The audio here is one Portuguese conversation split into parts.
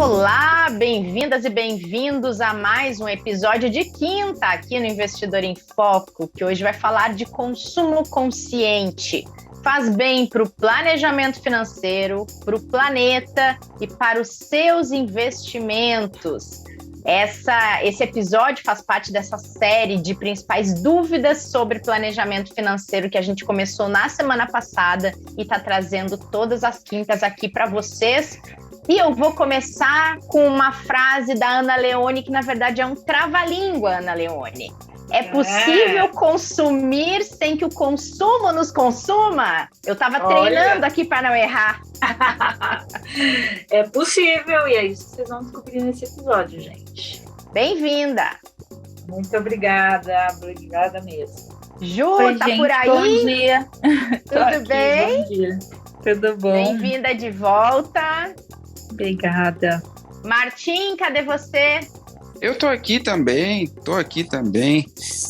Olá, bem-vindas e bem-vindos a mais um episódio de quinta aqui no Investidor em Foco, que hoje vai falar de consumo consciente. Faz bem para o planejamento financeiro, para o planeta e para os seus investimentos. Esse episódio faz parte dessa série de principais dúvidas sobre planejamento financeiro que a gente começou na semana passada e está trazendo todas as quintas aqui para vocês. E eu vou começar com uma frase da Ana Leone, que na verdade é um trava-língua, Ana Leone. É possível consumir sem que o consumo nos consuma? Eu estava treinando aqui para não errar. É possível, e é isso que vocês vão descobrir nesse episódio, gente. Bem-vinda! Muito obrigada mesmo. Ju, Oi, tá gente, por aí? Bom dia. Tudo bem? Bom dia. Tudo bom? Bem-vinda de volta. Obrigada. Martim, cadê você? Eu tô aqui também.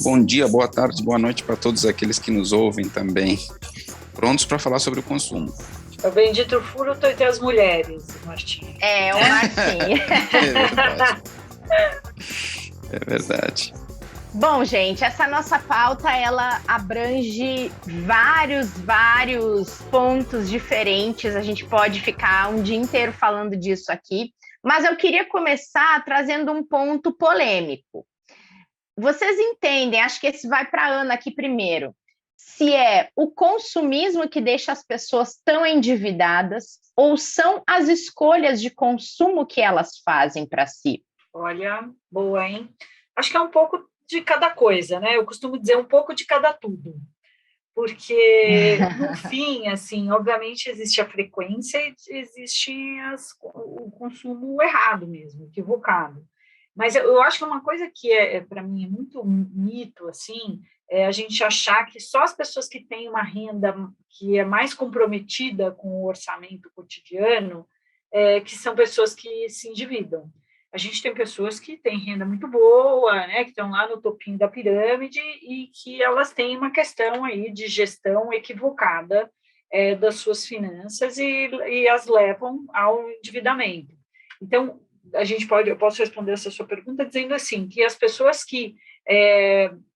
Bom dia, boa tarde, boa noite para todos aqueles que nos ouvem também. Prontos para falar sobre o consumo. O bendito furo entre as mulheres, Martim. É, o Martim. É verdade. Bom, gente, essa nossa pauta, ela abrange vários pontos diferentes. A gente pode ficar um dia inteiro falando disso aqui, mas eu queria começar trazendo um ponto polêmico. Vocês entendem, acho que esse vai para a Ana aqui primeiro, se é o consumismo que deixa as pessoas tão endividadas ou são as escolhas de consumo que elas fazem para si? Olha, boa, hein? Acho que é um pouco de cada coisa, né? Eu costumo dizer um pouco de cada tudo, porque no fim, assim, obviamente existe a frequência e existe o consumo errado mesmo, equivocado. Mas eu acho que uma coisa que para mim é muito mito, assim, é a gente achar que só as pessoas que têm uma renda que é mais comprometida com o orçamento cotidiano, que são pessoas que se endividam. A gente tem pessoas que têm renda muito boa, né, que estão lá no topinho da pirâmide e que elas têm uma questão aí de gestão equivocada das suas finanças e as levam ao endividamento. Então, eu posso responder essa sua pergunta dizendo assim, que as pessoas que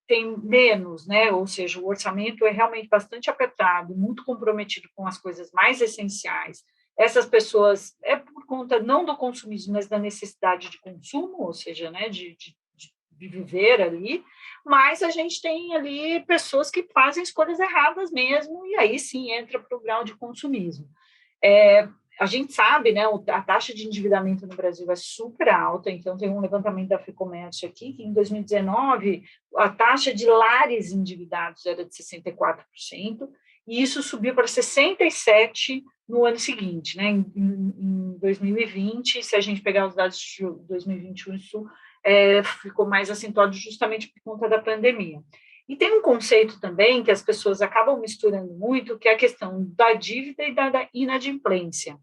têm menos, né, ou seja, o orçamento é realmente bastante apertado, muito comprometido com as coisas mais essenciais. Essas pessoas, por conta não do consumismo, mas da necessidade de consumo, ou seja, né, de viver ali, mas a gente tem ali pessoas que fazem escolhas erradas mesmo, e aí sim entra para o grau de consumismo. A gente sabe, né, a taxa de endividamento no Brasil é super alta, então tem um levantamento da Ficomércio aqui, que em 2019 a taxa de lares endividados era de 64%, e isso subiu para 67% no ano seguinte, né? Em 2020, se a gente pegar os dados de 2021, isso ficou mais acentuado justamente por conta da pandemia. E tem um conceito também que as pessoas acabam misturando muito, que é a questão da dívida e da inadimplência.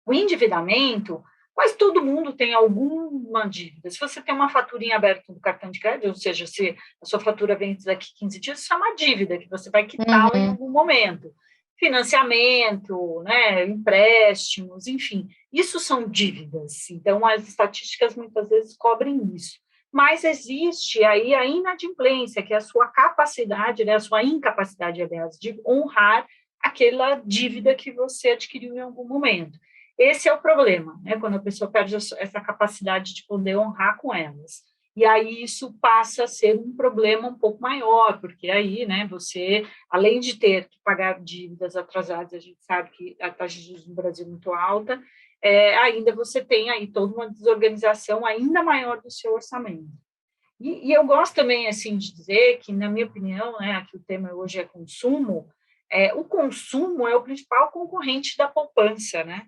O endividamento, quase todo mundo tem alguma dívida. Se você tem uma faturinha aberta no cartão de crédito, ou seja, se a sua fatura vence daqui 15 dias, isso é uma dívida que você vai quitá-la em algum momento. Financiamento, né, empréstimos, enfim, isso são dívidas. Então, as estatísticas muitas vezes cobrem isso. Mas existe aí a inadimplência, que é a sua capacidade, né, a sua incapacidade, aliás, de honrar aquela dívida que você adquiriu em algum momento. Esse é o problema, né, quando a pessoa perde essa capacidade de poder honrar com elas. E aí isso passa a ser um problema um pouco maior, porque aí, né, você, além de ter que pagar dívidas atrasadas, a gente sabe que a taxa de juros no Brasil é muito alta, ainda você tem aí toda uma desorganização ainda maior do seu orçamento. E eu gosto também, assim, de dizer que, na minha opinião, né, aqui o tema hoje é consumo, o consumo é o principal concorrente da poupança, né?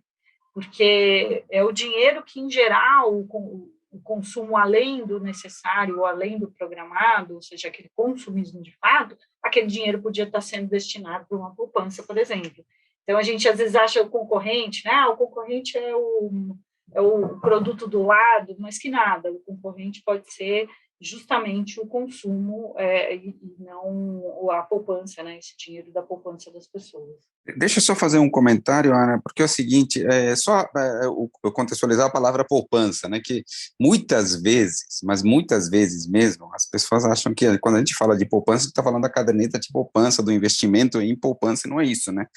Porque é o dinheiro que, em geral, o consumo além do necessário ou além do programado, ou seja, aquele consumismo de fato, aquele dinheiro podia estar sendo destinado para uma poupança, por exemplo. Então, a gente às vezes acha o concorrente, né? O concorrente é o produto do lado, mas que nada, o concorrente pode ser justamente o consumo e não a poupança, né? Esse dinheiro da poupança das pessoas. Deixa eu só fazer um comentário, Ana, porque é o seguinte, eu contextualizar a palavra poupança, né, que muitas vezes, mas muitas vezes mesmo, as pessoas acham que quando a gente fala de poupança, a gente está falando da caderneta de poupança, do investimento em poupança, e não é isso, né?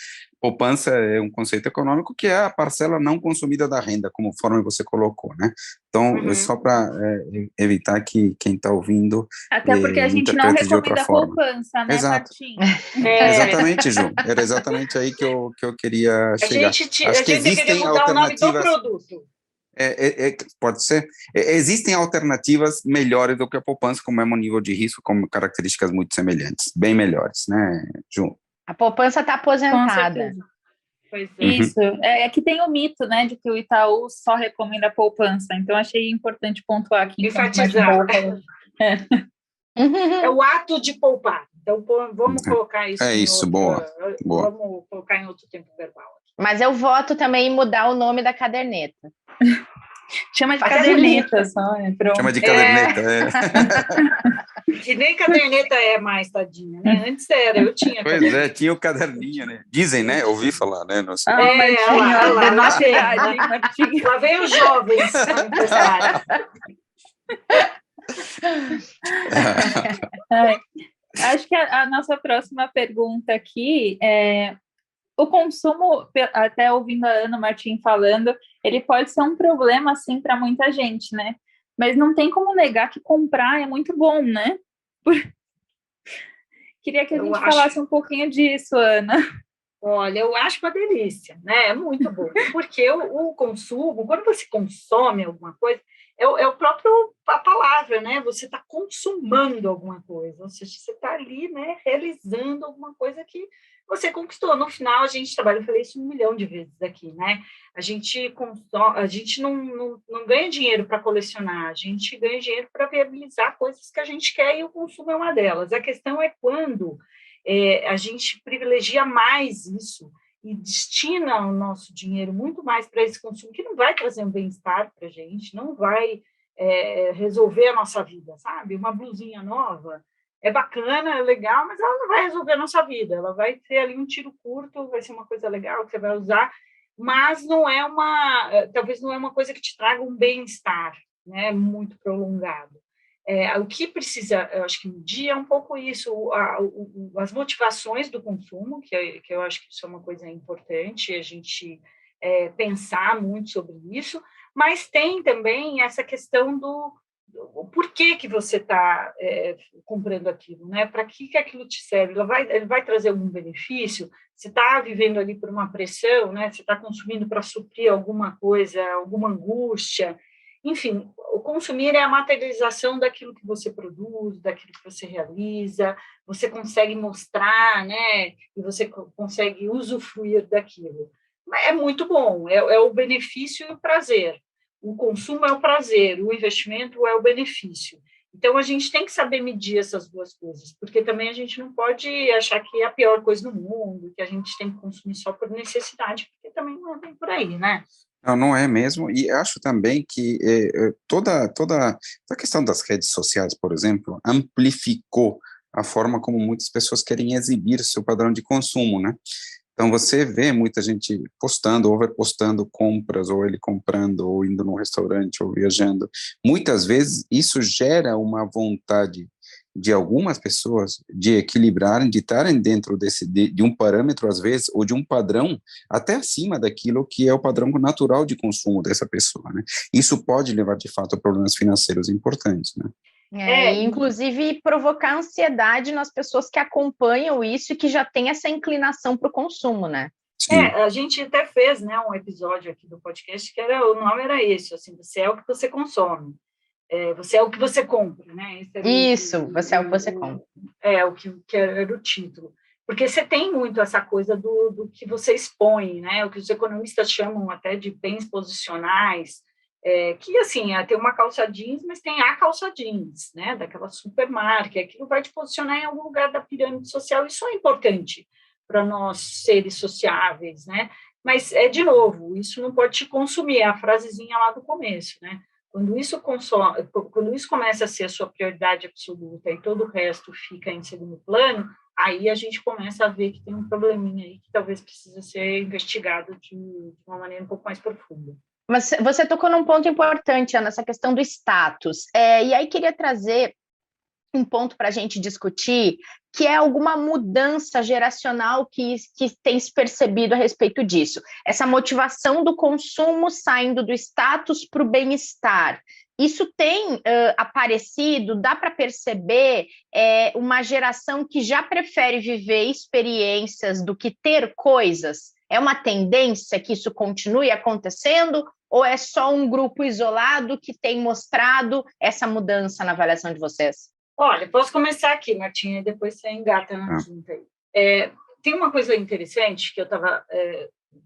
Poupança é um conceito econômico que é a parcela não consumida da renda, conforme você colocou, né? Então, só para evitar que quem está ouvindo Até porque a gente não interprete de outra recomenda forma. poupança, né, Exato. Martim? Exatamente, Ju. Era exatamente aí que eu queria chegar. A gente deveria mudar o nome do produto. Pode ser. Existem alternativas melhores do que a poupança, com o mesmo nível de risco, com características muito semelhantes, bem melhores, né, Ju? A poupança está aposentada. Pois é. Isso. É que tem o mito, né, de que o Itaú só recomenda poupança. Então, achei importante pontuar aqui. Enfatizar. É o ato de poupar. Então, vamos colocar isso boa. Vamos colocar em outro tempo verbal. Mas eu voto também em mudar o nome da caderneta. Chama de caderneta só, pronto. Chama de caderneta, Que nem caderneta é mais, tadinha, né? Antes era, eu tinha. Pois caderneta. Tinha o caderninho, né? Dizem, né? Ouvi falar, né? Não sei. Martinho. Lá vem os jovens emprestarem. Acho que a nossa próxima pergunta aqui é: o consumo, até ouvindo a Ana Martim falando, ele pode ser um problema, assim, para muita gente, né? Mas não tem como negar que comprar é muito bom, né? Queria que a gente falasse um pouquinho disso, Ana. Olha, eu acho uma delícia, né? É muito bom, porque o consumo, quando você consome alguma coisa, é o próprio a palavra, né? Você está consumando alguma coisa, ou seja, você está ali, né, realizando alguma coisa que você conquistou. No final, a gente trabalha, eu falei isso 1 milhão de vezes aqui, né? A gente não ganha dinheiro para colecionar, a gente ganha dinheiro para viabilizar coisas que a gente quer, e o consumo é uma delas. A questão é quando a gente privilegia mais isso e destina o nosso dinheiro muito mais para esse consumo, que não vai trazer um bem-estar para a gente, não vai resolver a nossa vida, sabe? Uma blusinha nova é bacana, é legal, mas ela não vai resolver a nossa vida, ela vai ter ali um tiro curto, vai ser uma coisa legal que você vai usar, mas talvez não é uma coisa que te traga um bem-estar, né, muito prolongado. O que precisa, eu acho que medir é um pouco isso, as motivações do consumo, que eu acho que isso é uma coisa importante, a gente pensar muito sobre isso, mas tem também essa questão do porquê que você está comprando aquilo, né? Para que aquilo te serve? Ele vai trazer algum benefício? Você está vivendo ali por uma pressão, né? Você está consumindo para suprir alguma coisa, alguma angústia? Enfim, o consumir é a materialização daquilo que você produz, daquilo que você realiza, você consegue mostrar, né? E você consegue usufruir daquilo. É muito bom, é o benefício e o prazer. O consumo é o prazer, o investimento é o benefício. Então, a gente tem que saber medir essas duas coisas, porque também a gente não pode achar que é a pior coisa do mundo, que a gente tem que consumir só por necessidade, porque também não é bem por aí, né? Não é mesmo, e acho também que toda a questão das redes sociais, por exemplo, amplificou a forma como muitas pessoas querem exibir seu padrão de consumo, né? Então, você vê muita gente postando, ou repostando compras, ou ele comprando, ou indo num restaurante, ou viajando. Muitas vezes, isso gera uma vontade de algumas pessoas de equilibrarem, de estarem dentro de um parâmetro, às vezes, ou de um padrão até acima daquilo que é o padrão natural de consumo dessa pessoa, né? Isso pode levar, de fato, a problemas financeiros importantes, né? E inclusive provocar ansiedade nas pessoas que acompanham isso e que já têm essa inclinação para o consumo, né? A gente até fez, né, um episódio aqui do podcast que o nome era isso, assim, você é o que você consome, você é o que você compra, né? Você é o que você compra. O que era o título. Porque você tem muito essa coisa do que você expõe, né? O que os economistas chamam até de bens posicionais, que, assim, tem uma calça jeans, mas tem a calça jeans, né, daquela supermarca, aquilo vai te posicionar em algum lugar da pirâmide social, isso é importante para nós seres sociáveis, né, mas, de novo, isso não pode te consumir, é a frasezinha lá do começo, né, Quando isso começa a ser a sua prioridade absoluta e todo o resto fica em segundo plano, aí a gente começa a ver que tem um probleminha aí que talvez precisa ser investigado de uma maneira um pouco mais profunda. Mas você tocou num ponto importante, Ana, essa questão do status. E aí queria trazer um ponto para a gente discutir, que é alguma mudança geracional que tem se percebido a respeito disso. Essa motivação do consumo saindo do status para o bem-estar. Isso tem aparecido, dá para perceber uma geração que já prefere viver experiências do que ter coisas? É uma tendência que isso continue acontecendo ou é só um grupo isolado que tem mostrado essa mudança na avaliação de vocês? Olha, posso começar aqui, Martinha, e depois você engata na junta aí. Tem uma coisa interessante que eu estava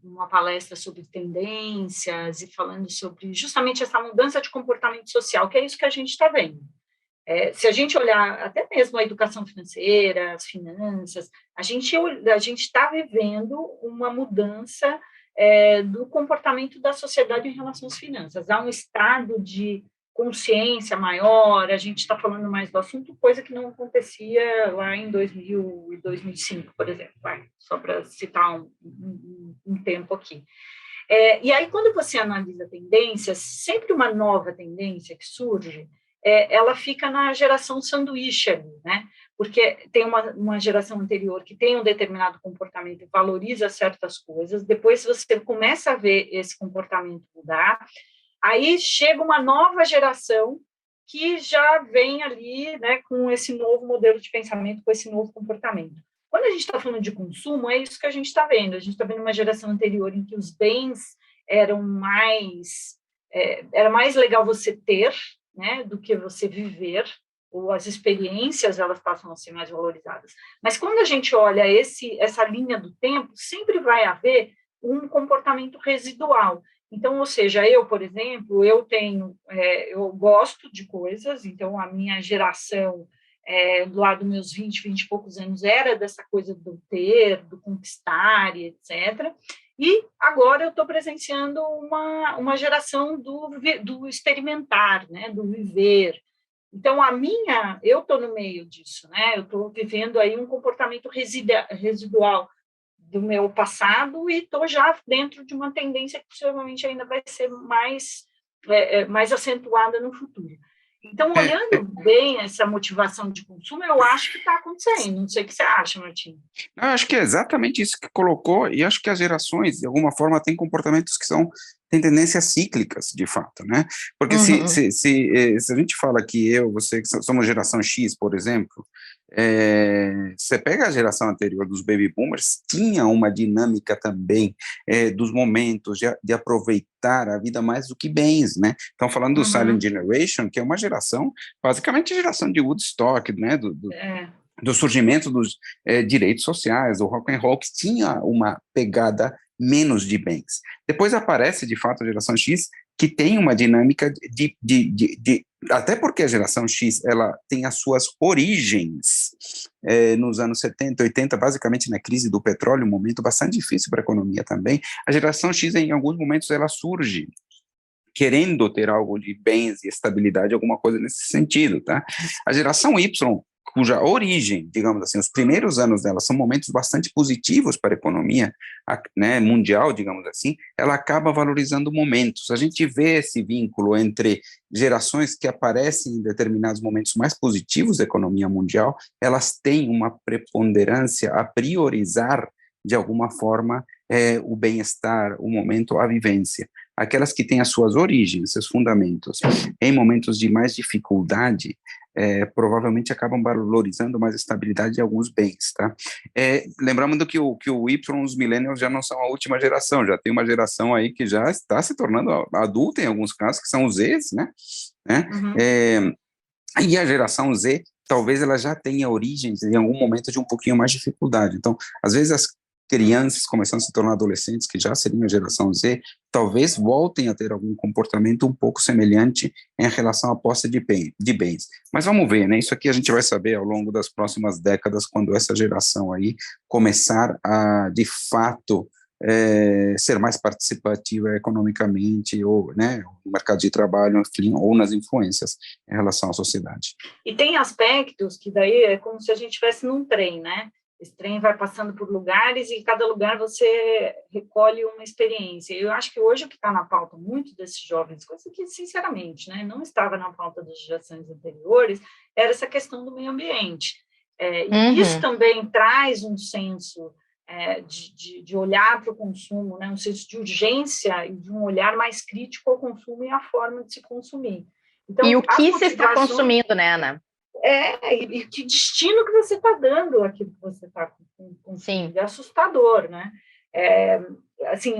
numa palestra sobre tendências e falando sobre justamente essa mudança de comportamento social, que é isso que a gente está vendo. Se a gente olhar até mesmo a educação financeira, as finanças, a gente está vivendo uma mudança do comportamento da sociedade em relação às finanças. Há um estado de consciência maior, a gente está falando mais do assunto, coisa que não acontecia lá em 2000 e 2005, por exemplo, só para citar um tempo aqui. E aí, quando você analisa tendências, sempre uma nova tendência que surge, ela fica na geração sanduíche ali, né? Porque tem uma geração anterior que tem um determinado comportamento e valoriza certas coisas, depois você começa a ver esse comportamento mudar. Aí chega uma nova geração que já vem ali, né, com esse novo modelo de pensamento, com esse novo comportamento. Quando a gente está falando de consumo, é isso que a gente está vendo. A gente está vendo uma geração anterior em que os bens eram era mais legal você ter, né, do que você viver, ou as experiências elas passam a ser mais valorizadas. Mas quando a gente olha essa linha do tempo, sempre vai haver um comportamento residual. Então, ou seja, eu, por exemplo, eu gosto de coisas, então a minha geração, lá dos meus 20 e poucos anos, era dessa coisa do ter, do conquistar, etc. E agora eu estou presenciando uma geração do experimentar, né, do viver. Então, eu estou no meio disso, né? Eu estou vivendo aí um comportamento residual do meu passado e estou já dentro de uma tendência que possivelmente ainda vai ser mais acentuada no futuro. Então, olhando bem essa motivação de consumo, eu acho que está acontecendo. Não sei o que você acha, Martim. Eu acho que é exatamente isso que colocou, e acho que as gerações, de alguma forma, têm comportamentos que têm tendências cíclicas, de fato, né? Porque se a gente fala que você, que somos geração X, por exemplo, você pega a geração anterior dos baby boomers, tinha uma dinâmica também dos momentos de aproveitar a vida mais do que bens, né? Então, falando do Silent Generation, que é uma geração, basicamente a geração de Woodstock, né? Do surgimento dos direitos sociais, do rock and roll, que tinha uma pegada menos de bens. Depois aparece, de fato, a geração X, que tem uma dinâmica até porque a geração X, ela tem as suas origens nos anos 70, 80, basicamente na crise do petróleo, um momento bastante difícil para a economia também. A geração X, em alguns momentos, ela surge querendo ter algo de bens e estabilidade, alguma coisa nesse sentido, tá? A geração Y, cuja origem, digamos assim, os primeiros anos dela são momentos bastante positivos para a economia, né, mundial, digamos assim, ela acaba valorizando momentos. A gente vê esse vínculo entre gerações que aparecem em determinados momentos mais positivos da economia mundial, elas têm uma preponderância a priorizar, de alguma forma, o bem-estar, o momento, a vivência. Aquelas que têm as suas origens, seus fundamentos, em momentos de mais dificuldade, provavelmente acabam valorizando mais a estabilidade de alguns bens, tá? Lembrando que o Y, os millennials já não são a última geração, já tem uma geração aí que já está se tornando adulta em alguns casos, que são os Zs, né? E a geração Z, talvez ela já tenha origens em algum momento de um pouquinho mais de dificuldade. Então, às vezes as crianças começando a se tornar adolescentes, que já seriam a geração Z, talvez voltem a ter algum comportamento um pouco semelhante em relação à posse de bens. Mas vamos ver, né? Isso aqui a gente vai saber ao longo das próximas décadas, quando essa geração aí começar a, de fato, ser mais participativa economicamente, ou, né, no mercado de trabalho, enfim, ou nas influências em relação à sociedade. E tem aspectos que daí é como se a gente estivesse num trem, né? Esse trem vai passando por lugares e em cada lugar você recolhe uma experiência. Eu acho que hoje o que está na pauta muito desses jovens, coisa que, sinceramente, né, não estava na pauta das gerações anteriores, era essa questão do meio ambiente. E isso também traz um senso de olhar para o consumo, né, um senso de urgência e de um olhar mais crítico ao consumo e à forma de se consumir. Então, e o que você está consumindo, né, Ana? E que destino que você está dando àquilo que você está consumindo. É assustador, né? Assim,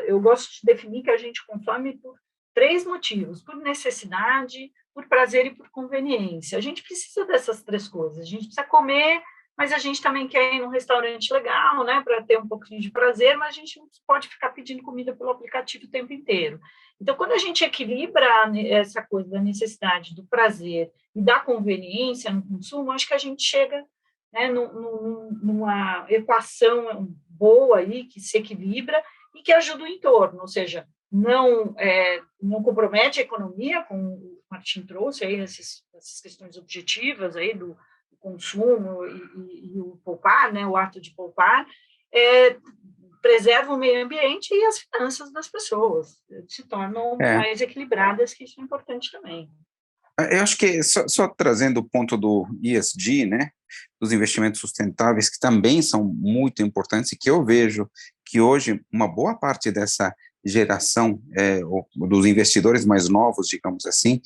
eu gosto de definir que a gente consome por 3 motivos: por necessidade, por prazer e por conveniência. A gente precisa dessas 3 coisas. A gente precisa comer, mas a gente também quer ir num restaurante legal, né, para ter um pouquinho de prazer, mas a gente não pode ficar pedindo comida pelo aplicativo o tempo inteiro. Então, quando a gente equilibra essa coisa da necessidade, do prazer e da conveniência no consumo, acho que a gente chega, né, numa equação boa aí, que se equilibra e que ajuda o entorno, ou seja, não compromete a economia, como o Martim trouxe aí, essas questões objetivas aí do consumo e o poupar, né, o ato de poupar, preserva o meio ambiente e as finanças das pessoas, se tornam mais equilibradas, que isso é importante também. Eu acho que, só trazendo o ponto do ESG, né, dos investimentos sustentáveis, que também são muito importantes, e que eu vejo que hoje uma boa parte dessa geração, dos investidores mais novos, digamos assim,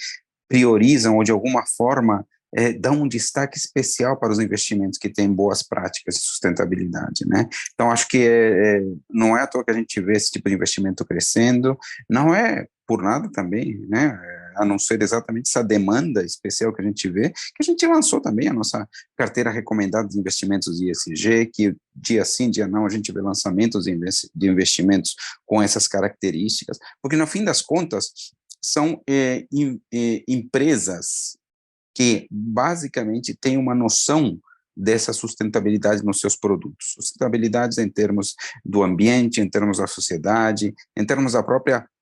priorizam ou, de alguma forma, dão um destaque especial para os investimentos que têm boas práticas de sustentabilidade, né? Então, acho que não é à toa que a gente vê esse tipo de investimento crescendo, não é por nada também, né? A não ser exatamente essa demanda especial que a gente vê, que a gente lançou também a nossa carteira recomendada de investimentos ESG, que dia sim, dia não, a gente vê lançamentos de investimentos com essas características, porque no fim das contas são empresas que basicamente têm uma noção dessa sustentabilidade nos seus produtos. Sustentabilidade em termos do ambiente, em termos da sociedade, em termos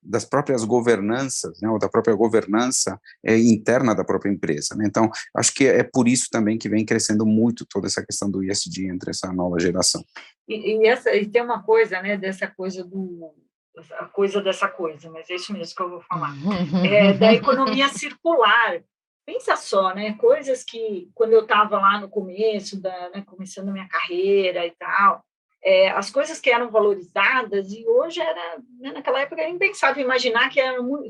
das próprias governanças, né, ou da própria governança interna da própria empresa, né? Então, acho que é por isso também que vem crescendo muito toda essa questão do ESG entre essa nova geração. E tem uma coisa, né, dessa coisa dessa coisa, mas é isso mesmo que eu vou falar, da economia circular. Pensa só, né, coisas que, quando eu estava lá no começo, começando a minha carreira e tal, as coisas que eram valorizadas, e hoje naquela época era impensável imaginar que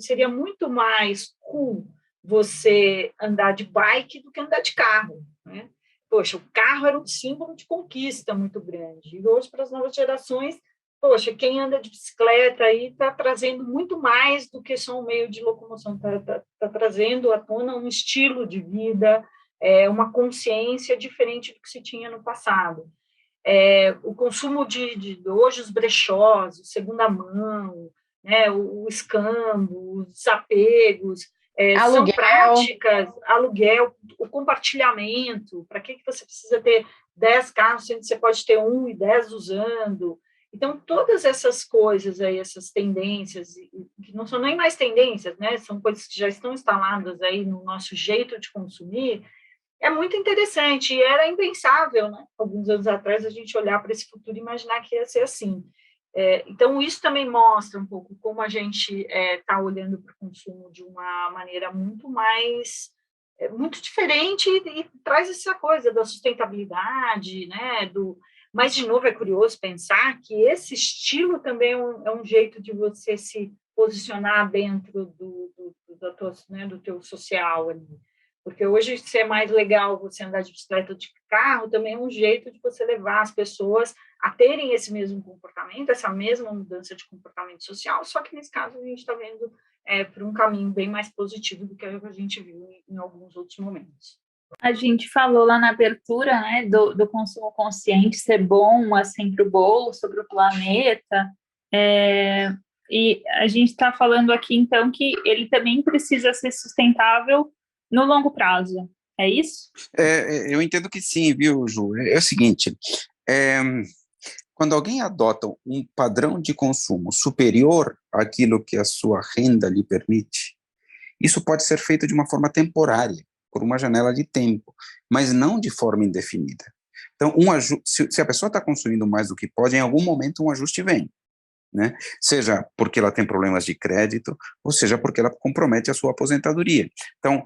seria muito mais cool você andar de bike do que andar de carro, né? Poxa, o carro era um símbolo de conquista muito grande, e hoje, para as novas gerações, poxa, quem anda de bicicleta aí está trazendo muito mais do que só um meio de locomoção, está trazendo à tona um estilo de vida, uma consciência diferente do que se tinha no passado. O consumo de hoje, os brechós, o segunda mão, né, o escambo, os desapegos, são práticas, aluguel, o compartilhamento. Para que você precisa ter 10 carros, sendo que você pode ter 1 e 10 usando? Então, todas essas coisas aí, essas tendências, que não são nem mais tendências, né? São coisas que já estão instaladas aí no nosso jeito de consumir, é muito interessante. E era impensável, né? Alguns anos atrás, a gente olhar para esse futuro e imaginar que ia ser assim. Então, isso também mostra um pouco como a gente está olhando para o consumo de uma maneira muito mais, muito diferente, e traz essa coisa da sustentabilidade, né? Mas, de novo, é curioso pensar que esse estilo também é um jeito de você se posicionar dentro do teu social ali. Porque hoje, se é mais legal você andar de bicicleta ou de carro, também é um jeito de você levar as pessoas a terem esse mesmo comportamento, essa mesma mudança de comportamento social, só que, nesse caso, a gente está vendo por um caminho bem mais positivo do que a gente viu em alguns outros momentos. A gente falou lá na abertura, né, do consumo consciente ser bom, assim, para o bolo, sobre o planeta, e a gente está falando aqui, então, que ele também precisa ser sustentável no longo prazo, é isso? Eu entendo que sim, viu, Ju? É o seguinte, quando alguém adota um padrão de consumo superior àquilo que a sua renda lhe permite, isso pode ser feito de uma forma temporária, por uma janela de tempo, mas não de forma indefinida. Então, se a pessoa está consumindo mais do que pode, em algum momento um ajuste vem, né? Seja porque ela tem problemas de crédito, ou seja porque ela compromete a sua aposentadoria. Então,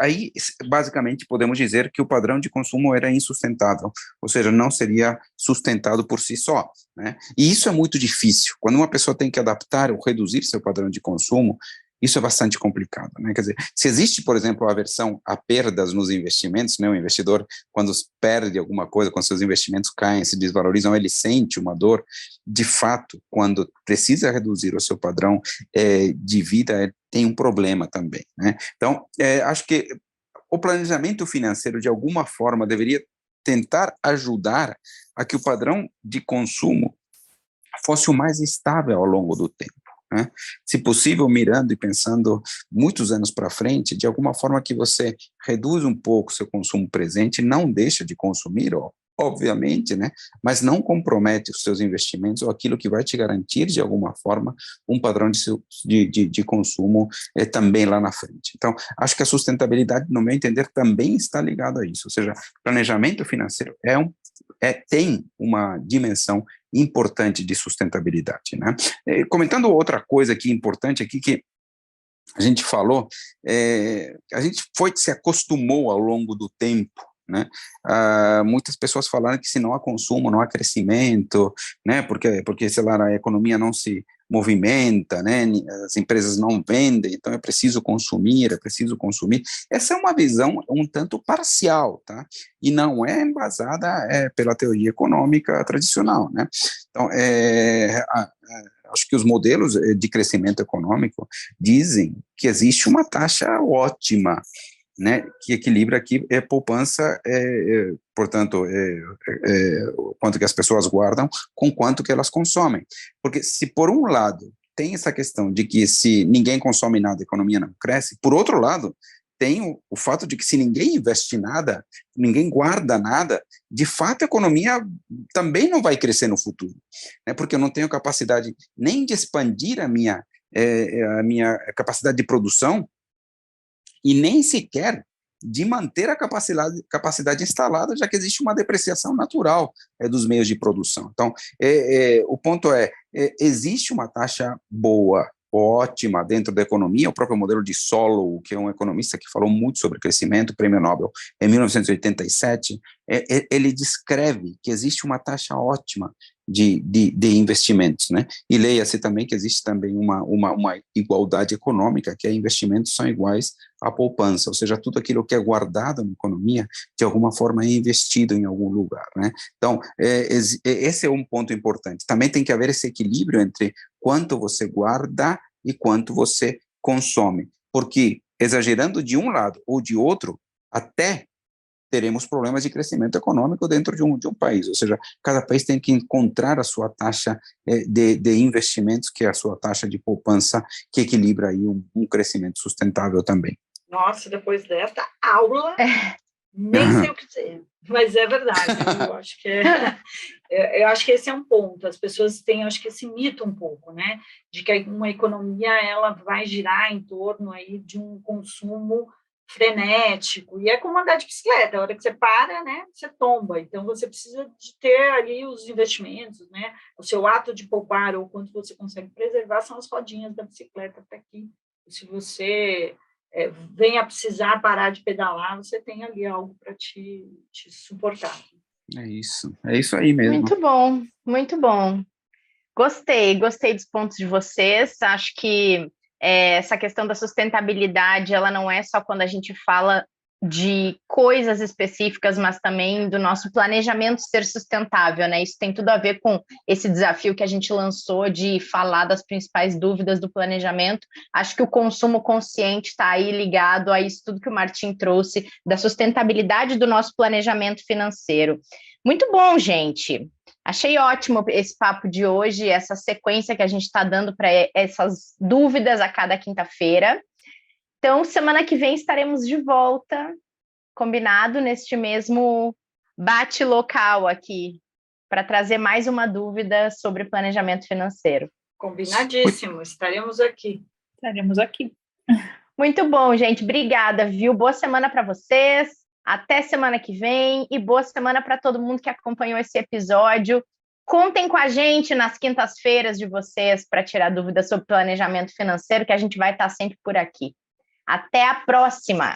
aí, basicamente, podemos dizer que o padrão de consumo era insustentável, ou seja, não seria sustentado por si só, né? E isso é muito difícil. Quando uma pessoa tem que adaptar ou reduzir seu padrão de consumo, isso é bastante complicado, né? Quer dizer, se existe, por exemplo, a aversão a perdas nos investimentos, né? O investidor, quando perde alguma coisa, quando seus investimentos caem, se desvalorizam, ele sente uma dor. De fato, quando precisa reduzir o seu padrão de vida, tem um problema também, né? Então, acho que o planejamento financeiro, de alguma forma, deveria tentar ajudar a que o padrão de consumo fosse o mais estável ao longo do tempo, né? Se possível, mirando e pensando muitos anos para frente, de alguma forma que você reduz um pouco seu consumo presente, não deixa de consumir, obviamente, né? Mas não compromete os seus investimentos ou aquilo que vai te garantir, de alguma forma, um padrão de consumo também lá na frente. Então, acho que a sustentabilidade, no meu entender, também está ligado a isso, ou seja, planejamento financeiro tem uma dimensão importante de sustentabilidade, né? Comentando outra coisa aqui importante aqui que a gente falou, a gente se acostumou ao longo do tempo, né? Muitas pessoas falaram que se não há consumo, não há crescimento, né? Porque sei lá, a economia não se movimenta, né? As empresas não vendem, então é preciso consumir. Essa é uma visão um tanto parcial, tá? E não é embasada pela teoria econômica tradicional, né? Então, acho que os modelos de crescimento econômico dizem que existe uma taxa ótima, né, que equilibra aqui poupança, portanto, quanto que as pessoas guardam com quanto que elas consomem. Porque se por um lado tem essa questão de que se ninguém consome nada, a economia não cresce, por outro lado, tem o fato de que se ninguém investe nada, ninguém guarda nada, de fato a economia também não vai crescer no futuro, né, porque eu não tenho capacidade nem de expandir a minha capacidade de produção, e nem sequer de manter a capacidade instalada, já que existe uma depreciação natural dos meios de produção. Então, o ponto existe uma taxa boa, ótima dentro da economia. O próprio modelo de Solow, que é um economista que falou muito sobre crescimento, prêmio Nobel em 1987, ele descreve que existe uma taxa ótima de investimentos, né? E leia-se também que existe também uma igualdade econômica, que investimentos são iguais à poupança, ou seja, tudo aquilo que é guardado na economia, de alguma forma é investido em algum lugar, né? Então, esse é um ponto importante. Também tem que haver esse equilíbrio entre quanto você guarda e quanto você consome, porque exagerando de um lado ou de outro, até teremos problemas de crescimento econômico dentro de um país, ou seja, cada país tem que encontrar a sua taxa de investimentos, que é a sua taxa de poupança, que equilibra aí um crescimento sustentável também. Nossa, depois dessa aula, nem sei o que dizer, mas é verdade, eu acho que esse é um ponto, as pessoas têm, acho que esse mito um pouco, né, de que uma economia, ela vai girar em torno aí de um consumo frenético, e é como andar de bicicleta, a hora que você para, né, você tomba, então você precisa de ter ali os investimentos, né, o seu ato de poupar, ou quanto você consegue preservar, são as rodinhas da bicicleta para que, se você venha precisar parar de pedalar, você tem ali algo para te suportar. É isso aí mesmo. Muito bom, muito bom. Gostei dos pontos de vocês, acho que essa questão da sustentabilidade, ela não é só quando a gente fala de coisas específicas, mas também do nosso planejamento ser sustentável, né? Isso tem tudo a ver com esse desafio que a gente lançou de falar das principais dúvidas do planejamento. Acho que o consumo consciente está aí ligado a isso tudo que o Martim trouxe, da sustentabilidade do nosso planejamento financeiro. Muito bom, gente. Achei ótimo esse papo de hoje, essa sequência que a gente está dando para essas dúvidas a cada quinta-feira. Então, semana que vem estaremos de volta, combinado, neste mesmo bate-local aqui, para trazer mais uma dúvida sobre planejamento financeiro. Combinadíssimo, estaremos aqui. Estaremos aqui. Muito bom, gente. Obrigada, viu? Boa semana para vocês. Até semana que vem e boa semana para todo mundo que acompanhou esse episódio. Contem com a gente nas quintas-feiras de vocês para tirar dúvidas sobre planejamento financeiro, que a gente vai estar sempre por aqui. Até a próxima!